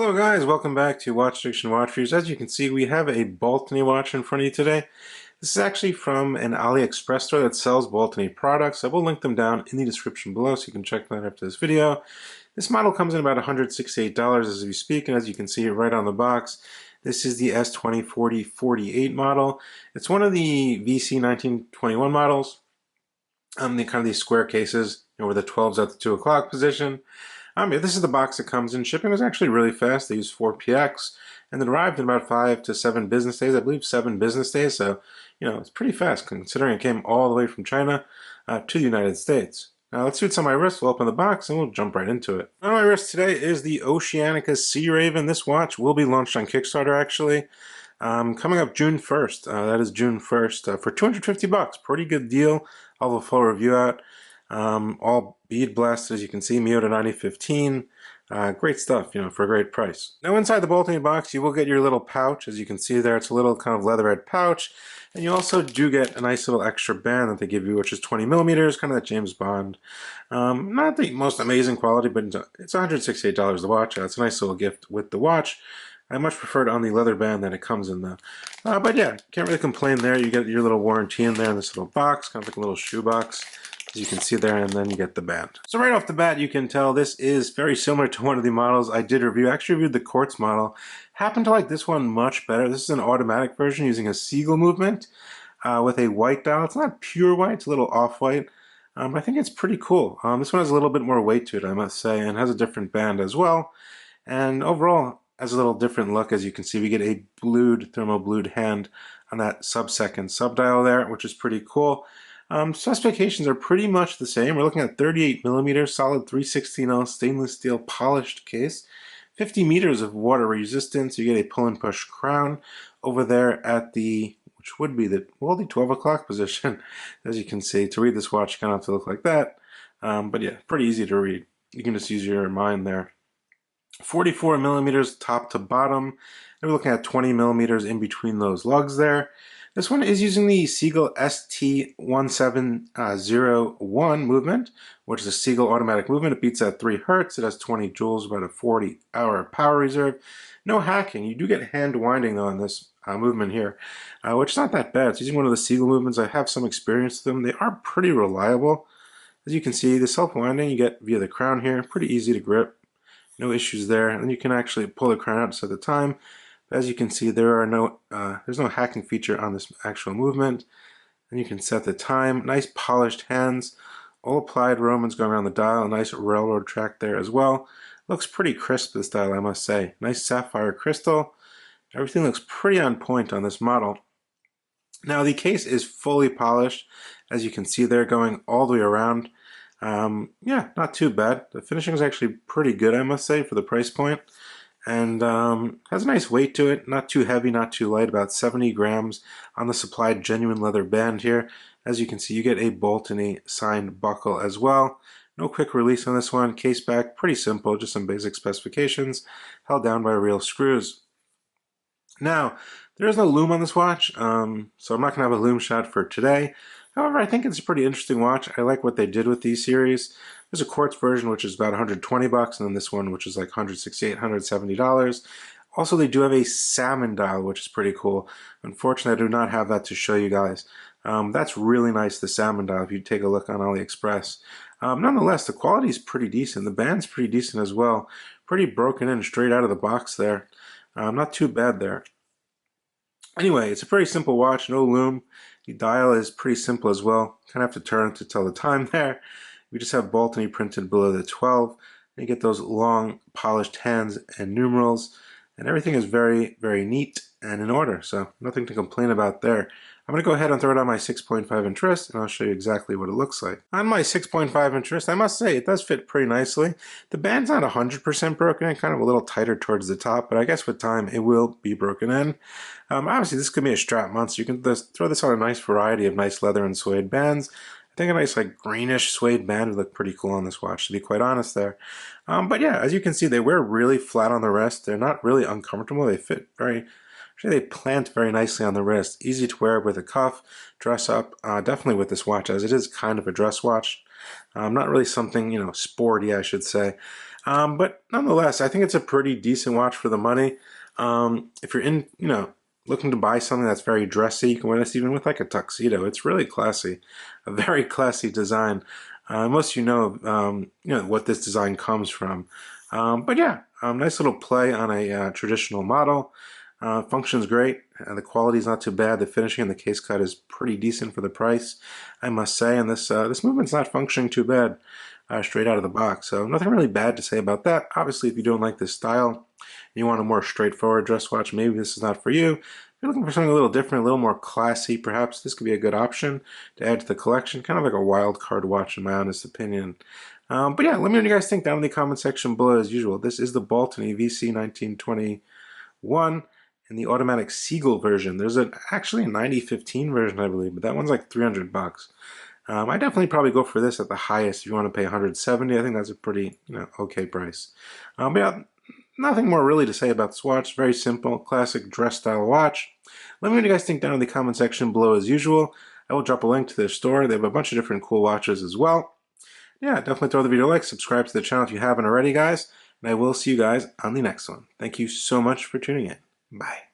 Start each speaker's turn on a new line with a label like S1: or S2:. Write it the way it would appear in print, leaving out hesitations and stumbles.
S1: Hello guys, welcome back to Watch Addiction Watch Reviews. As you can see, we have a Baltany watch in front of you today. This is actually from an AliExpress store that sells Baltany products. I will link them down in the description below so you can check that after this video. This model comes in about $168 as we speak, and as you can see right on the box, this is the S2040-48 model. It's one of the VC1921 models. The kind of these square cases, where the 12's at the 2 o'clock position. Yeah, this is the box that comes in. Shipping was actually really fast. They used 4PX, and it arrived in about 5 to 7 business days. I believe 7 business days, so, it's pretty fast considering it came all the way from China to the United States. Now let's see what's on my wrist. We'll open the box and we'll jump right into it. On my wrist today is the Oceanica Searaven. This watch will be launched on Kickstarter actually. Coming up June 1st. That is June 1st for $250. Pretty good deal. I'll have a full review out. All bead blasted, as you can see, Miyota 9015. Great stuff, for a great price. Now inside the Baltany box, you will get your little pouch. As you can see there, it's a little kind of leatherette pouch. And you also do get a nice little extra band that they give you, which is 20 millimeters, kind of that James Bond. Not the most amazing quality, but it's $168 the watch. It's a nice little gift with the watch. I much prefer it on the leather band than it comes in though. But yeah, can't really complain there. You get your little warranty in there in this little box, kind of like a little shoe box, as you can see there, and then you get the band. So right off the bat, you can tell this is very similar to one of the models I did review. I actually reviewed the quartz model. Happen to like this one much better. This is an automatic version using a Seagull movement with a white dial. It's not pure white, it's a little off-white. I think it's pretty cool. This one has a little bit more weight to it, I must say, and has a different band as well. And overall, has a little different look. As you can see, we get a blued, thermal blued hand on that sub-second sub-dial there, which is pretty cool. Specifications are pretty much the same. We're looking at 38 millimeters, solid 316L stainless steel polished case, 50 meters of water resistance. You get a pull and push crown over there at the, which would be the 12 o'clock position. As you can see, to read this watch, you kind of have to look like that. But yeah, pretty easy to read. You can just use your mind there. 44 millimeters top to bottom. And we're looking at 20 millimeters in between those lugs there. This one is using the Seagull ST1701 movement, which is a Seagull automatic movement. It beats at 3 Hertz. It has 20 joules, about a 40-hour power reserve. No hacking. You do get hand winding though on this movement here, which is not that bad. It's using one of the Seagull movements. I have some experience with them. They are pretty reliable. As you can see, the self-winding you get via the crown here. Pretty easy to grip. No issues there. And then you can actually pull the crown out to set the time. As you can see, there's no hacking feature on this actual movement. And you can set the time. Nice polished hands. All applied Romans going around the dial. A nice railroad track there as well. Looks pretty crisp, this dial, I must say. Nice sapphire crystal. Everything looks pretty on point on this model. Now the case is fully polished, as you can see there, going all the way around. Yeah, not too bad. The finishing is actually pretty good, I must say, for the price point. And has a nice weight to it. Not too heavy, not too light. About 70 grams on the supplied genuine leather band here. As you can see, you get a Baltany signed buckle as well. No quick release on this one. Case back, pretty simple. Just some basic specifications. Held down by real screws. Now, there is no loom on this watch, so I'm not going to have a loom shot for today. However, I think it's a pretty interesting watch. I like what they did with these series. There's a quartz version, which is about $120, and then this one, which is like $168, $170. Also, they do have a salmon dial, which is pretty cool. Unfortunately, I do not have that to show you guys. That's really nice, the salmon dial, if you take a look on AliExpress. Nonetheless, the quality is pretty decent. The band's pretty decent as well. Pretty broken in straight out of the box there. Not too bad there. Anyway, it's a pretty simple watch, no loom. The dial is pretty simple as well. Kind of have to turn to tell the time there. We just have Baltany printed below the 12. And you get those long polished hands and numerals. And everything is very, very neat and in order. So nothing to complain about there. I'm going to go ahead and throw it on my 6.5 inch wrist, and I'll show you exactly what it looks like. On my 6.5 inch wrist, I must say it does fit pretty nicely. The band's not 100% broken in, kind of a little tighter towards the top, but I guess with time it will be broken in. Obviously this could be a strap monster. You can just throw this on a nice variety of nice leather and suede bands. I think a nice like greenish suede band would look pretty cool on this watch, to be quite honest there. But yeah, as you can see, they wear really flat on the wrist. They're not really uncomfortable. They fit very... Actually, they plant very nicely on the wrist. Easy to wear with a cuff, dress up, definitely with this watch, as it is kind of a dress watch. Not really something, sporty, I should say. But nonetheless, I think it's a pretty decent watch for the money. If you're in, looking to buy something that's very dressy, you can wear this even with like a tuxedo. It's really classy, a very classy design. Most of what this design comes from. But yeah, nice little play on a traditional model. Functions great. The quality is not too bad. The finishing and the case cut is pretty decent for the price, I must say. And this movement's not functioning too bad straight out of the box. So nothing really bad to say about that. Obviously, if you don't like this style and you want a more straightforward dress watch, maybe this is not for you. If you're looking for something a little different, a little more classy, perhaps this could be a good option to add to the collection. Kind of like a wild card watch in my honest opinion. But yeah, let me know what you guys think down in the comment section below as usual. This is the Baltany VC1921 in the automatic Seagull version. There's actually a 9015 version, I believe, but that one's like 300 bucks. I definitely probably go for this at the highest if you want to pay 170. I think that's a pretty, okay price. But yeah, nothing more really to say about this watch. Very simple, classic dress style watch. Let me know what you guys think down in the comment section below as usual. I will drop a link to their store. They have a bunch of different cool watches as well. Yeah, definitely throw the video a like, subscribe to the channel if you haven't already, guys, and I will see you guys on the next one. Thank you so much for tuning in. Bye.